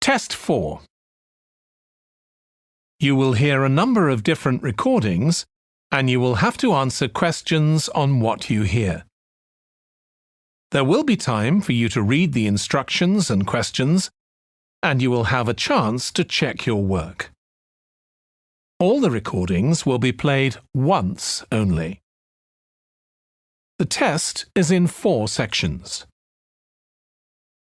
Test 4. You will hear a number of different recordings, and you will have to answer questions on what you hear. There will be time for you to read the instructions and questions, and you will have a chance to check your work. All the recordings will be played once only. The test is in 4 sections.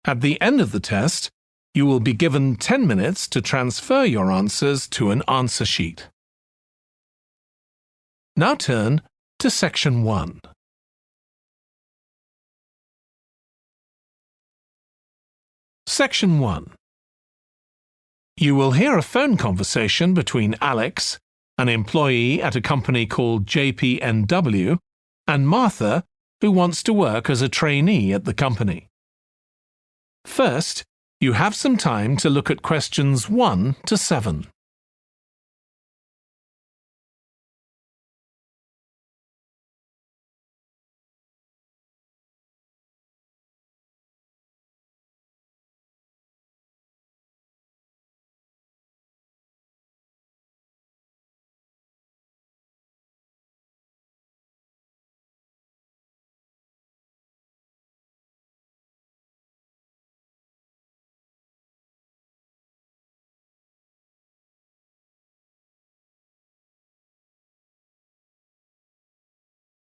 At the end of the test, you will be given 10 minutes to transfer your answers to an answer sheet. Now turn to Section 1. Section 1. You will hear a phone conversation between Alex, an employee at a company called JPNW, and Martha, who wants to work as a trainee at the company. First, you have some time to look at questions 1 to 7.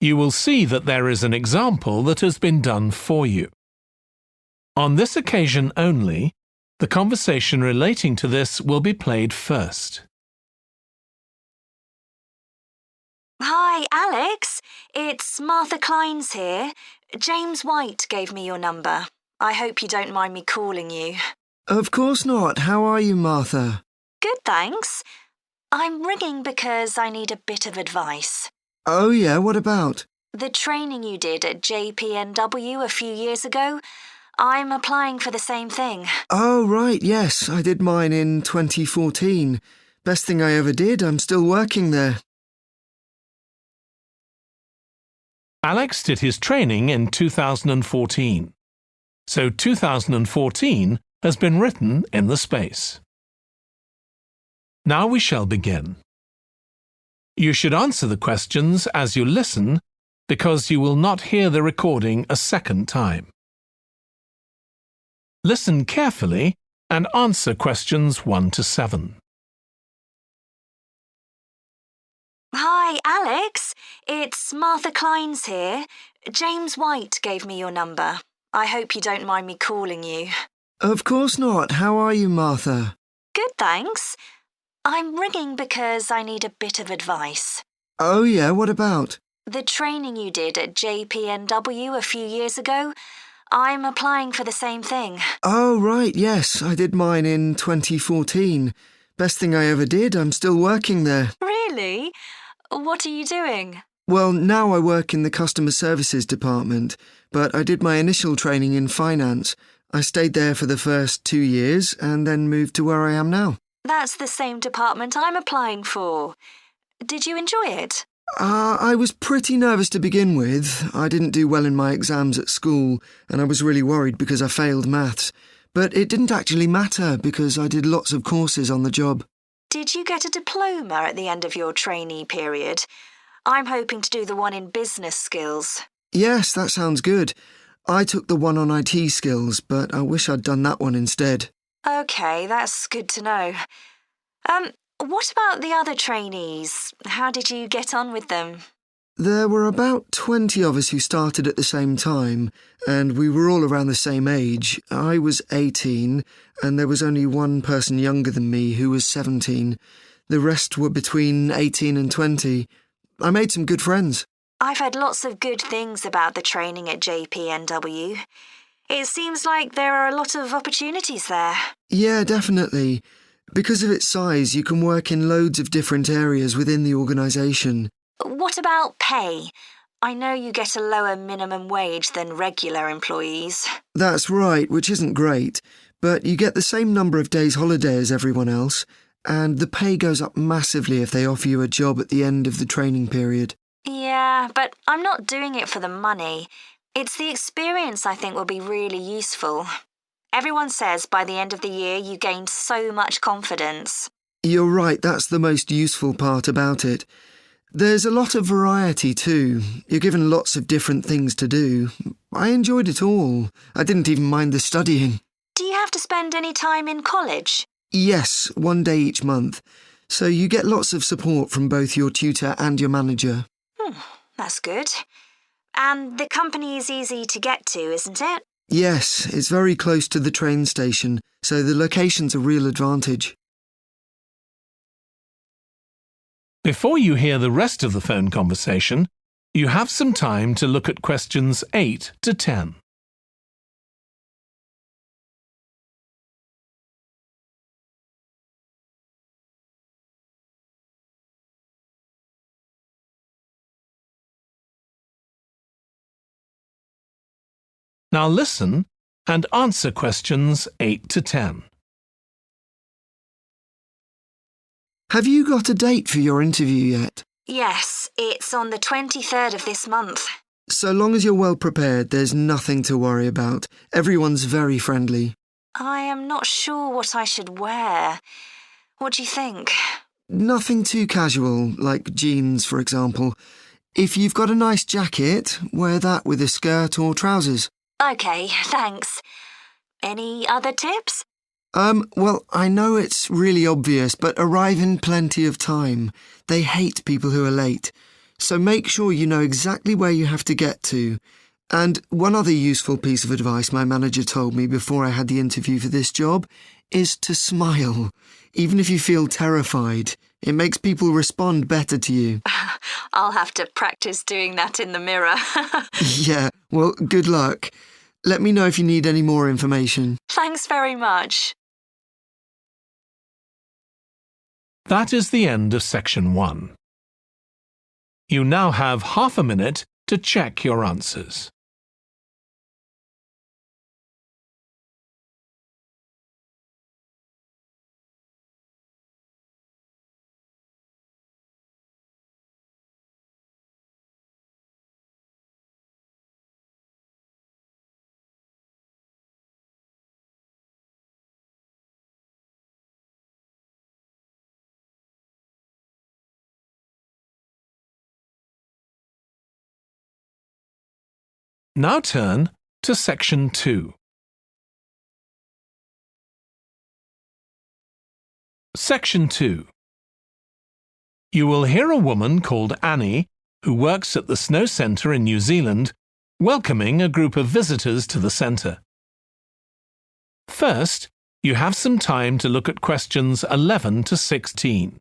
You will see that there is an example that has been done for you. On this occasion only, the conversation relating to this will be played first. Hi, Alex. It's Martha Kleins here. James White gave me your number. I hope you don't mind me calling you. Of course not. How are you, Martha? Good, thanks. I'm ringing because I need a bit of advice. Oh, yeah, what about? The training you did at JPNW a few years ago, I'm applying for the same thing. Oh, right, yes, I did mine in 2014. Best thing I ever did, I'm still working there. Alex did his training in 2014. So 2014 has been written in the space. Now we shall begin. You should answer the questions as you listen because you will not hear the recording a second time. Listen carefully and answer questions 1 to 7. Hi, Alex. It's Martha Kleins here. James White gave me your number. I hope you don't mind me calling you. Of course not. How are you, Martha? Good, thanks. I'm ringing because I need a bit of advice. Oh, yeah, what about? The training you did at JPNW a few years ago, I'm applying for the same thing. Oh, right, yes, I did mine in 2014. Best thing I ever did, I'm still working there. Really? What are you doing? Well, now I work in the customer services department, but I did my initial training in finance. I stayed there for the first 2 years and then moved to where I am now. That's the same department I'm applying for. Did you enjoy it? I was pretty nervous to begin with. I didn't do well in my exams at school, and I was really worried because I failed maths. But it didn't actually matter because I did lots of courses on the job. Did you get a diploma at the end of your trainee period? I'm hoping to do the one in business skills. Yes, that sounds good. I took the one on IT skills, but I wish I'd done that one instead. OK, that's good to know. What about the other trainees? How did you get on with them? There were about 20 of us who started at the same time, and we were all around the same age. I was 18, and there was only one person younger than me who was 17. The rest were between 18 and 20. I made some good friends. I've heard lots of good things about the training at JPNW. It seems like there are a lot of opportunities there. Yeah, definitely. Because of its size, you can work in loads of different areas within the organisation. What about pay? I know you get a lower minimum wage than regular employees. That's right, which isn't great, but you get the same number of days holiday as everyone else, and the pay goes up massively if they offer you a job at the end of the training period. Yeah, but I'm not doing it for the money. It's the experience I think will be really useful. Everyone says by the end of the year you gained so much confidence. You're right, that's the most useful part about it. There's a lot of variety too. You're given lots of different things to do. I enjoyed it all. I didn't even mind the studying. Do you have to spend any time in college? Yes, 1 day each month. So you get lots of support from both your tutor and your manager. That's good. And the company is easy to get to, isn't it? Yes, it's very close to the train station, so the location's a real advantage. Before you hear the rest of the phone conversation, you have some time to look at questions 8 to 10. Now listen and answer questions 8 to 10. Have you got a date for your interview yet? Yes, it's on the 23rd of this month. So long as you're well prepared, there's nothing to worry about. Everyone's very friendly. I am not sure what I should wear. What do you think? Nothing too casual, like jeans, for example. If you've got a nice jacket, wear that with a skirt or trousers. OK, thanks. Any other tips? Well, I know it's really obvious, but arrive in plenty of time. They hate people who are late. So make sure you know exactly where you have to get to. And one other useful piece of advice my manager told me before I had the interview for this job is to smile. Even if you feel terrified, it makes people respond better to you. I'll have to practice doing that in the mirror. Yeah, well, good luck. Let me know if you need any more information. Thanks very much. That is the end of section 1. You now have half a minute to check your answers. Now turn to section 2. Section 2. You will hear a woman called Annie, who works at the Snow Centre in New Zealand, welcoming a group of visitors to the centre. First, you have some time to look at questions 11 to 16.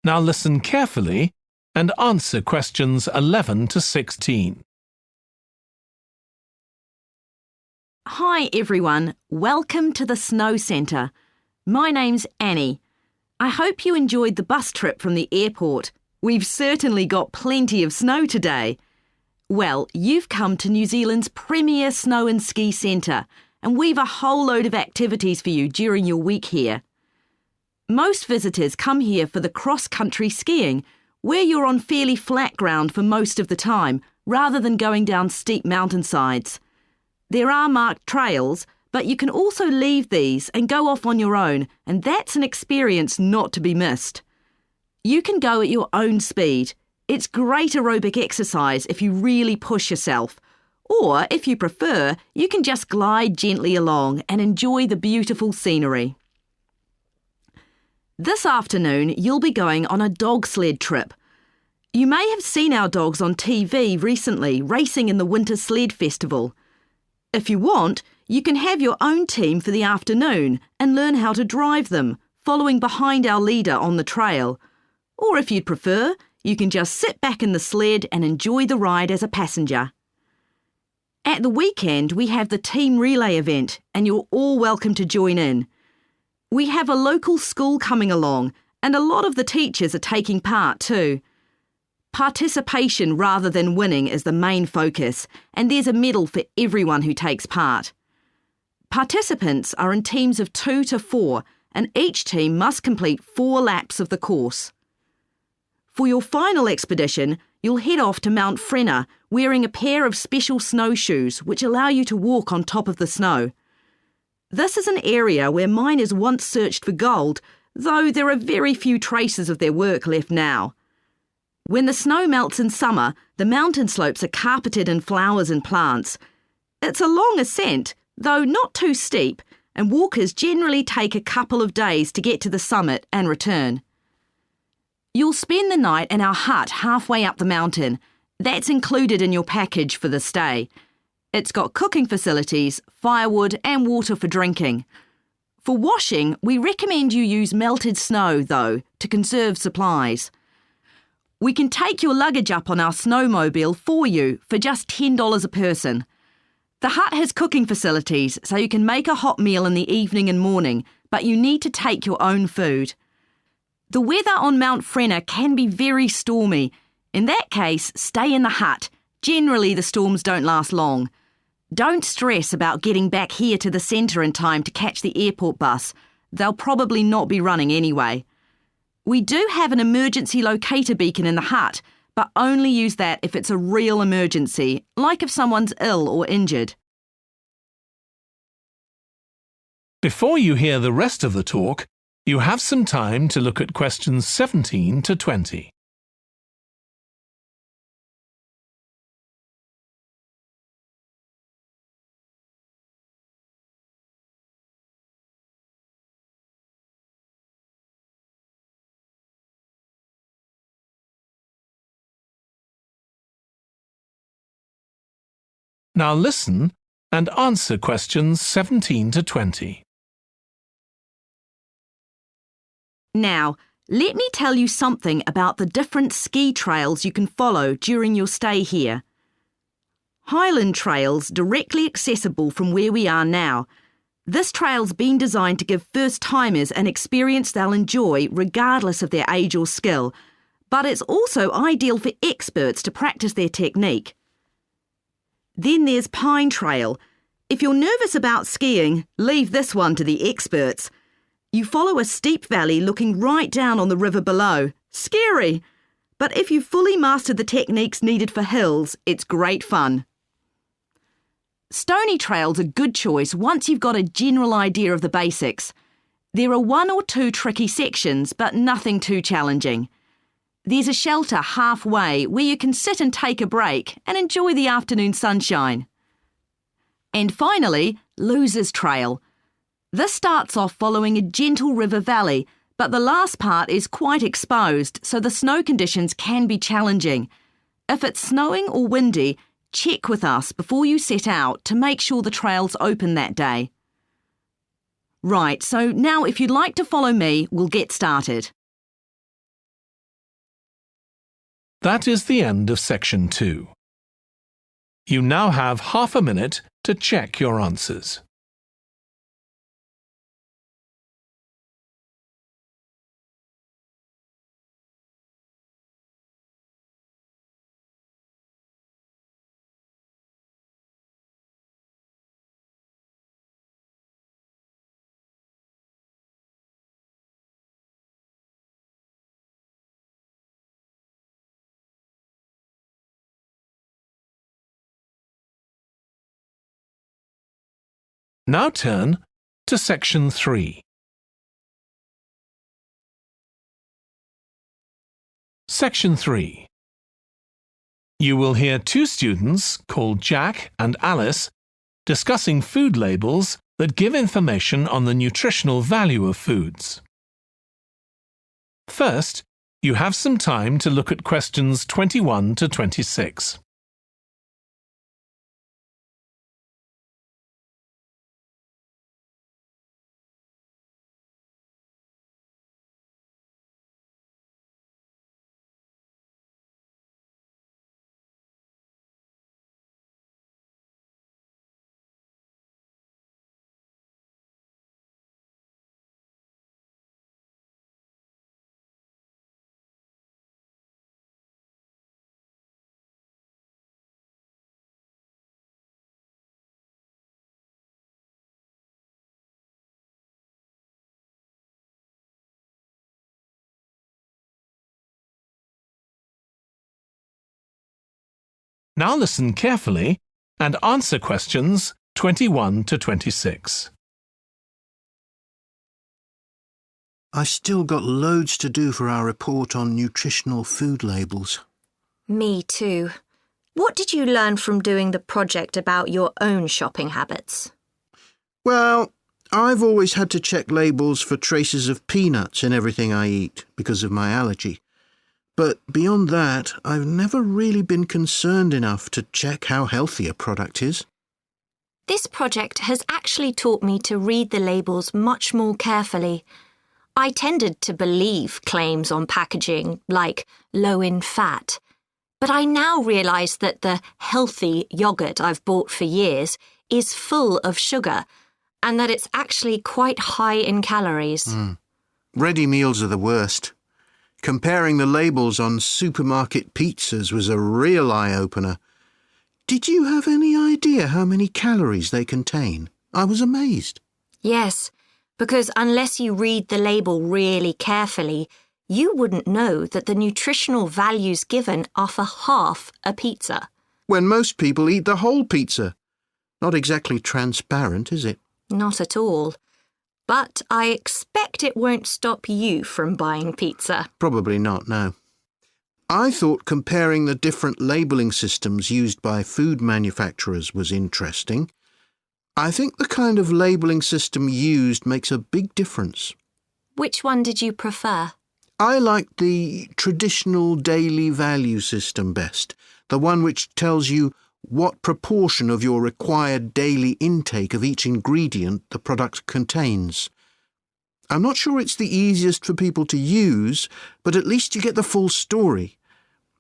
Now listen carefully and answer questions 11 to 16. Hi everyone, welcome to the Snow Centre. My name's Annie. I hope you enjoyed the bus trip from the airport. We've certainly got plenty of snow today. Well, you've come to New Zealand's premier snow and ski centre, and we've a whole load of activities for you during your week here. Most visitors come here for the cross-country skiing, where you're on fairly flat ground for most of the time, rather than going down steep mountainsides. There are marked trails, but you can also leave these and go off on your own, and that's an experience not to be missed. You can go at your own speed. It's great aerobic exercise if you really push yourself. Or, if you prefer, you can just glide gently along and enjoy the beautiful scenery. This afternoon, you'll be going on a dog sled trip. You may have seen our dogs on TV recently racing in the Winter Sled Festival. If you want, you can have your own team for the afternoon and learn how to drive them, following behind our leader on the trail. Or if you'd prefer, you can just sit back in the sled and enjoy the ride as a passenger. At the weekend, we have the team relay event and you're all welcome to join in. We have a local school coming along and a lot of the teachers are taking part too. Participation rather than winning is the main focus, and there's a medal for everyone who takes part. Participants are in teams of 2 to 4, and each team must complete 4 laps of the course. For your final expedition, you'll head off to Mount Frenna wearing a pair of special snowshoes which allow you to walk on top of the snow. This is an area where miners once searched for gold, though there are very few traces of their work left now. When the snow melts in summer, the mountain slopes are carpeted in flowers and plants. It's a long ascent, though not too steep, and walkers generally take a couple of days to get to the summit and return. You'll spend the night in our hut halfway up the mountain. That's included in your package for the stay. It's got cooking facilities, firewood and water for drinking. For washing, we recommend you use melted snow, though, to conserve supplies. We can take your luggage up on our snowmobile for you for just $10 a person. The hut has cooking facilities, so you can make a hot meal in the evening and morning, but you need to take your own food. The weather on Mount Frenna can be very stormy. In that case, stay in the hut. Generally, the storms don't last long. Don't stress about getting back here to the centre in time to catch the airport bus. They'll probably not be running anyway. We do have an emergency locator beacon in the hut, but only use that if it's a real emergency, like if someone's ill or injured. Before you hear the rest of the talk, you have some time to look at questions 17 to 20. Now listen and answer questions 17 to 20. Now, let me tell you something about the different ski trails you can follow during your stay here. Highland Trail's directly accessible from where we are now. This trail's been designed to give first-timers an experience they'll enjoy regardless of their age or skill, but it's also ideal for experts to practice their technique. Then there's Pine Trail. If you're nervous about skiing, leave this one to the experts. You follow a steep valley looking right down on the river below. Scary! But if you've fully mastered the techniques needed for hills, it's great fun. Stony Trail's a good choice once you've got a general idea of the basics. There are 1 or 2 tricky sections, but nothing too challenging. There's a shelter halfway where you can sit and take a break and enjoy the afternoon sunshine. And finally, Losers Trail. This starts off following a gentle river valley, but the last part is quite exposed, so the snow conditions can be challenging. If it's snowing or windy, check with us before you set out to make sure the trail's open that day. Right, so now if you'd like to follow me, we'll get started. That is the end of section 2. You now have half a minute to check your answers. Now turn to section 3. Section 3. You will hear 2 students called Jack and Alice discussing food labels that give information on the nutritional value of foods. First, You have some time to look at questions 21 to 26. Now listen carefully and answer questions 21 to 26. I still got loads to do for our report on nutritional food labels. Me too. What did you learn from doing the project about your own shopping habits? Well, I've always had to check labels for traces of peanuts in everything I eat because of my allergy. But beyond that, I've never really been concerned enough to check how healthy a product is. This project has actually taught me to read the labels much more carefully. I tended to believe claims on packaging like low in fat, but I now realise that the healthy yoghurt I've bought for years is full of sugar and that it's actually quite high in calories. Ready meals are the worst. Comparing the labels on supermarket pizzas was a real eye-opener. Did you have any idea how many calories they contain? I was amazed. Yes, because unless you read the label really carefully, you wouldn't know that the nutritional values given are for half a pizza. When most people eat the whole pizza. Not exactly transparent, is it? Not at all. But I expect it won't stop you from buying pizza. Probably not, no. I thought comparing the different labelling systems used by food manufacturers was interesting. I think the kind of labelling system used makes a big difference. Which one did you prefer? I liked the traditional daily value system best, the one which tells you what proportion of your required daily intake of each ingredient the product contains. I'm not sure it's the easiest for people to use, but at least you get the full story.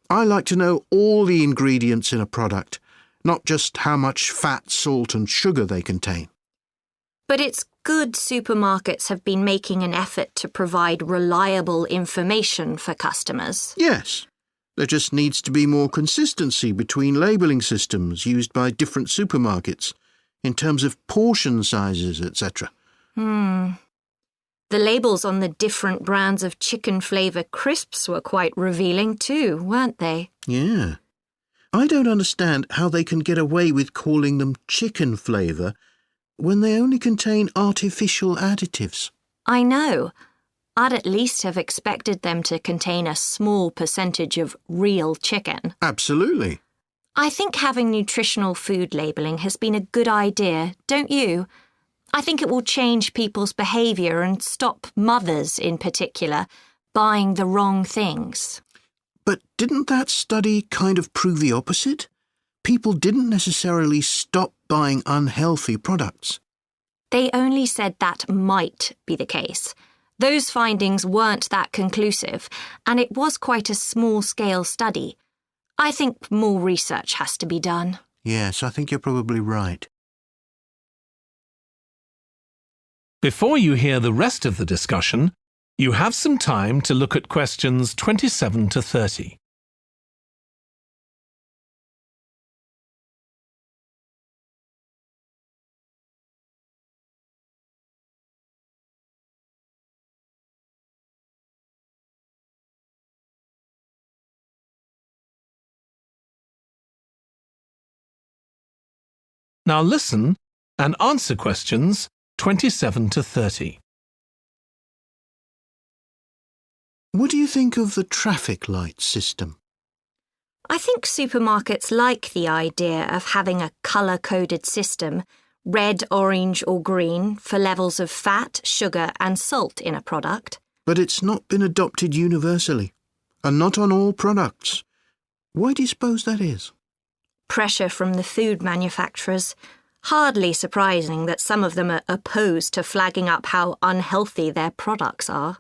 I like to know all the ingredients in a product, not just how much fat, salt and sugar they contain. But it's good supermarkets have been making an effort to provide reliable information for customers. Yes. There just needs to be more consistency between labelling systems used by different supermarkets, in terms of portion sizes, etc. The labels on the different brands of chicken flavour crisps were quite revealing too, weren't they? Yeah. I don't understand how they can get away with calling them chicken flavour when they only contain artificial additives. I know. I'd at least have expected them to contain a small percentage of real chicken. Absolutely. I think having nutritional food labelling has been a good idea, don't you? I think it will change people's behaviour and stop mothers, in particular, buying the wrong things. But didn't that study kind of prove the opposite? People didn't necessarily stop buying unhealthy products. They only said that might be the case. Those findings weren't that conclusive, and it was quite a small-scale study. I think more research has to be done. Yes, I think you're probably right. Before you hear the rest of the discussion, you have some time to look at questions 27 to 30. Now listen and answer questions 27 to 30. What do you think of the traffic light system? I think supermarkets like the idea of having a colour-coded system, red, orange or green, for levels of fat, sugar and salt in a product. But it's not been adopted universally. and not on all products. Why do you suppose that is? Pressure from the food manufacturers. Hardly surprising that some of them are opposed to flagging up how unhealthy their products are.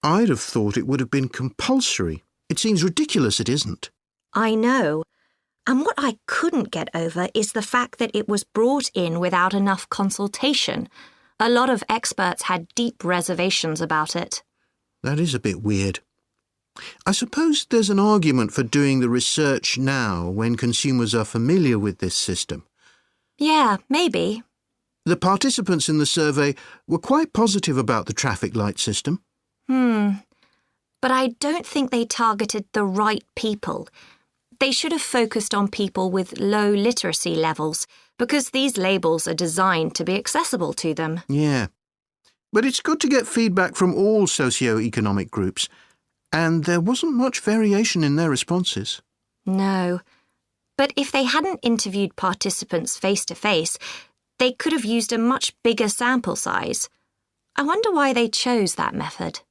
I'd have thought it would have been compulsory. It seems ridiculous it isn't. I know. And what I couldn't get over is the fact that it was brought in without enough consultation. A lot of experts had deep reservations about it. That is a bit weird. I suppose there's an argument for doing the research now when consumers are familiar with this system. Yeah, maybe. The participants in the survey were quite positive about the traffic light system. But I don't think they targeted the right people. They should have focused on people with low literacy levels, because these labels are designed to be accessible to them. Yeah. But it's good to get feedback from all socio-economic groups, and there wasn't much variation in their responses. No. But if they hadn't interviewed participants face-to-face, they could have used a much bigger sample size. I wonder why they chose that method.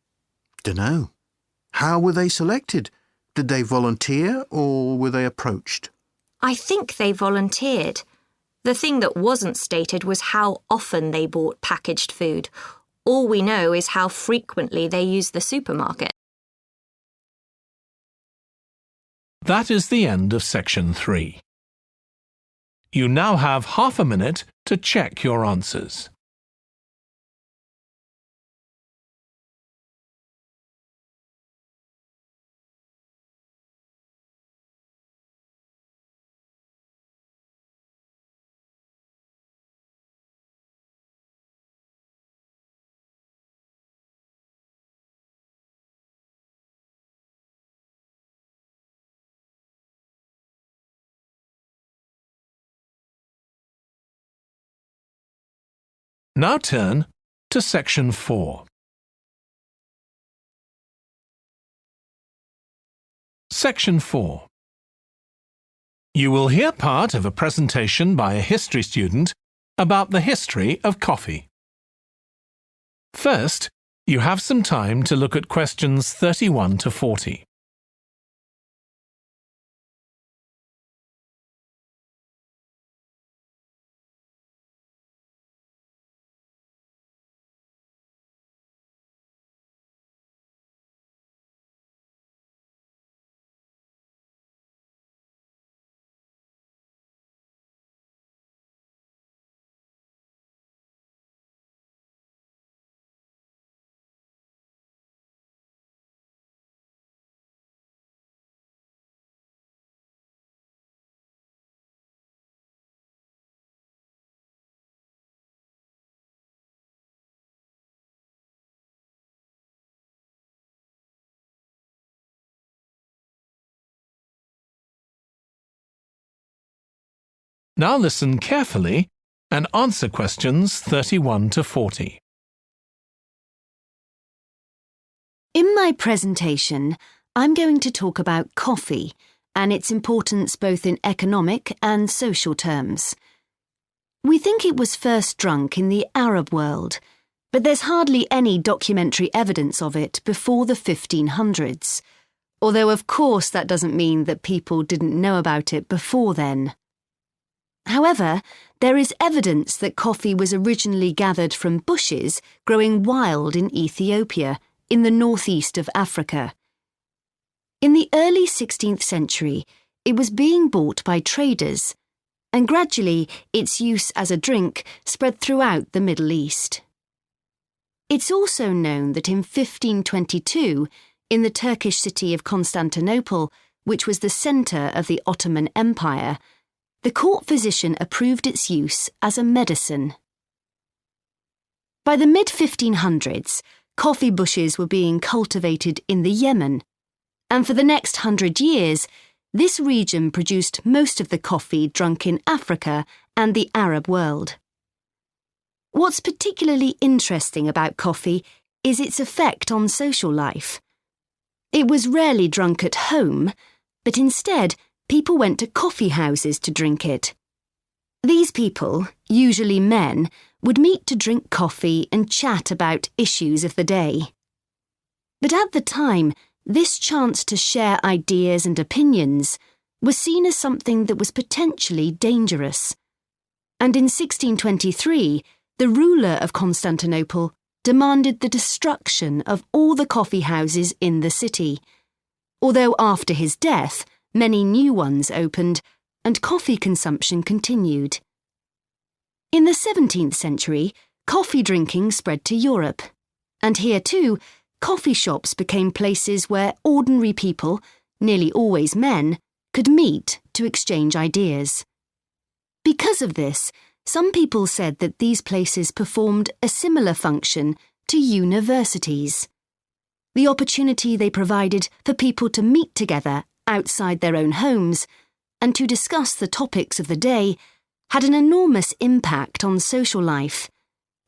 Dunno. How were they selected? Did they volunteer or were they approached? I think they volunteered. The thing that wasn't stated was how often they bought packaged food. All we know is how frequently they used the supermarket. That is the end of section 3. You now have half a minute to check your answers. Now turn to section 4. Section 4. You will hear part of a presentation by a history student about the history of coffee. First, you have some time to look at questions 31 to 40. Now listen carefully and answer questions 31 to 40. In my presentation, I'm going to talk about coffee and its importance both in economic and social terms. We think it was first drunk in the Arab world, but there's hardly any documentary evidence of it before the 1500s, although of course that doesn't mean that people didn't know about it before then. However, there is evidence that coffee was originally gathered from bushes growing wild in Ethiopia, in the northeast of Africa. In the early 16th century, it was being bought by traders, and gradually its use as a drink spread throughout the Middle East. It's also known that in 1522, in the Turkish city of Constantinople, which was the centre of the Ottoman Empire, the court physician approved its use as a medicine. By the mid-1500s, coffee bushes were being cultivated in the Yemen, and for the next 100 years, this region produced most of the coffee drunk in Africa and the Arab world. What's particularly interesting about coffee is its effect on social life. It was rarely drunk at home, but instead, people went to coffee houses to drink it. These people, usually men, would meet to drink coffee and chat about issues of the day. But at the time, This chance to share ideas and opinions was seen as something that was potentially dangerous. And in 1623, the ruler of Constantinople demanded the destruction of all the coffee houses in the city, although after his death, many new ones opened and coffee consumption continued. In the 17th century, coffee drinking spread to Europe, and here too, coffee shops became places where ordinary people, nearly always men, could meet to exchange ideas. Because of this, some people said that these places performed a similar function to universities. The opportunity they provided for people to meet together outside their own homes and to discuss the topics of the day had an enormous impact on social life,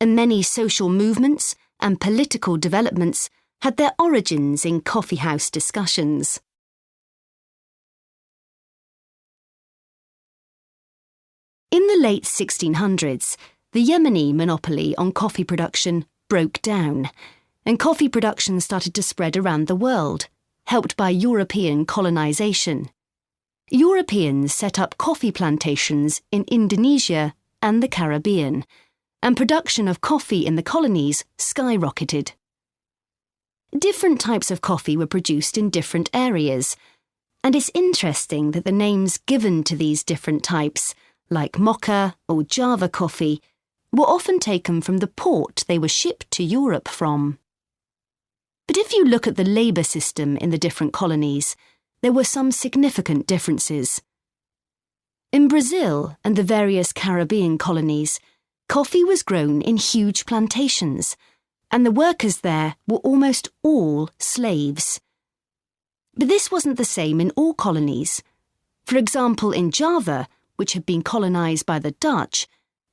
and many social movements and political developments had their origins in coffeehouse discussions. In the late 1600s, the Yemeni monopoly on coffee production broke down, and coffee production started to spread around the world, helped by European colonization. Europeans set up coffee plantations in Indonesia and the Caribbean, and production of coffee in the colonies skyrocketed. Different types of coffee were produced in different areas, and it's interesting that the names given to these different types, like mocha or Java coffee, were often taken from the port they were shipped to Europe from. But if you look at the labour system in the different colonies, there were some significant differences. In Brazil and the various Caribbean colonies, coffee was grown in huge plantations, and the workers there were almost all slaves. But this wasn't the same in all colonies. For example, in Java, which had been colonised by the Dutch,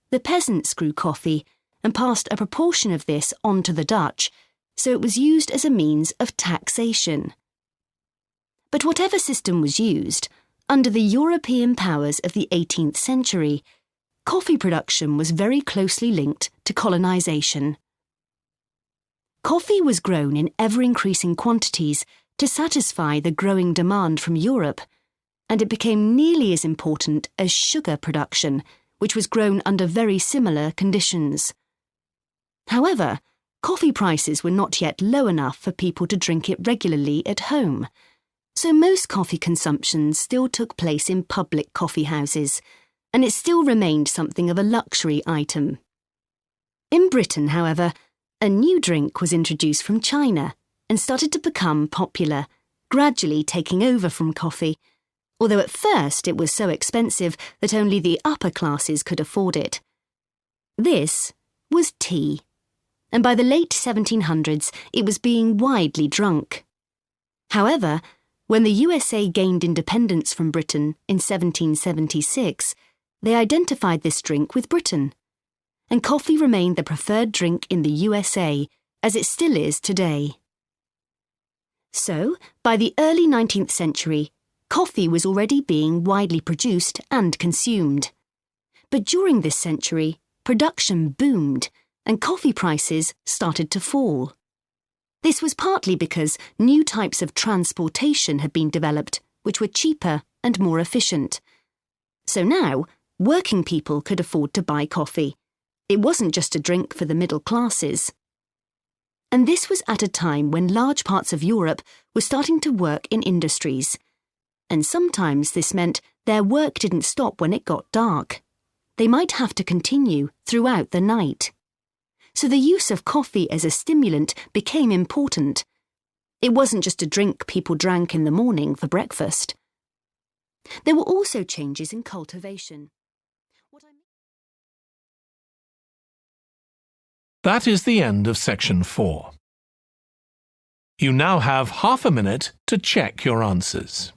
the peasants grew coffee and passed a proportion of this on to the Dutch, so it was used as a means of taxation. But whatever system was used, under the European powers of the 18th century, coffee production was very closely linked to colonisation. Coffee was grown in ever-increasing quantities to satisfy the growing demand from Europe, and it became nearly as important as sugar production, which was grown under very similar conditions. However, coffee prices were not yet low enough for people to drink it regularly at home, so most coffee consumption still took place in public coffee houses, and it still remained something of a luxury item. In Britain, however, a new drink was introduced from China and started to become popular, gradually taking over from coffee, although at first it was so expensive that only the upper classes could afford it. This was tea, and by the late 1700s it was being widely drunk. However, when the USA gained independence from Britain in 1776, they identified this drink with Britain, and coffee remained the preferred drink in the USA, as it still is today. So, by the early 19th century, coffee was already being widely produced and consumed. But during this century, production boomed, and coffee prices started to fall. This was partly because new types of transportation had been developed, which were cheaper and more efficient. So now, working people could afford to buy coffee. It wasn't just a drink for the middle classes. And this was at a time when large parts of Europe were starting to work in industries. And sometimes this meant their work didn't stop when it got dark. They might have to continue throughout the night. So the use of coffee as a stimulant became important. It wasn't just a drink people drank in the morning for breakfast. There were also changes in cultivation. That is the end of section 4. You now have half a minute to check your answers.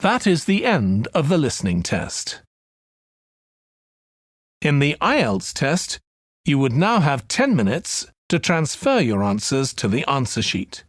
That is the end of the listening test. In the IELTS test, you would now have 10 minutes to transfer your answers to the answer sheet.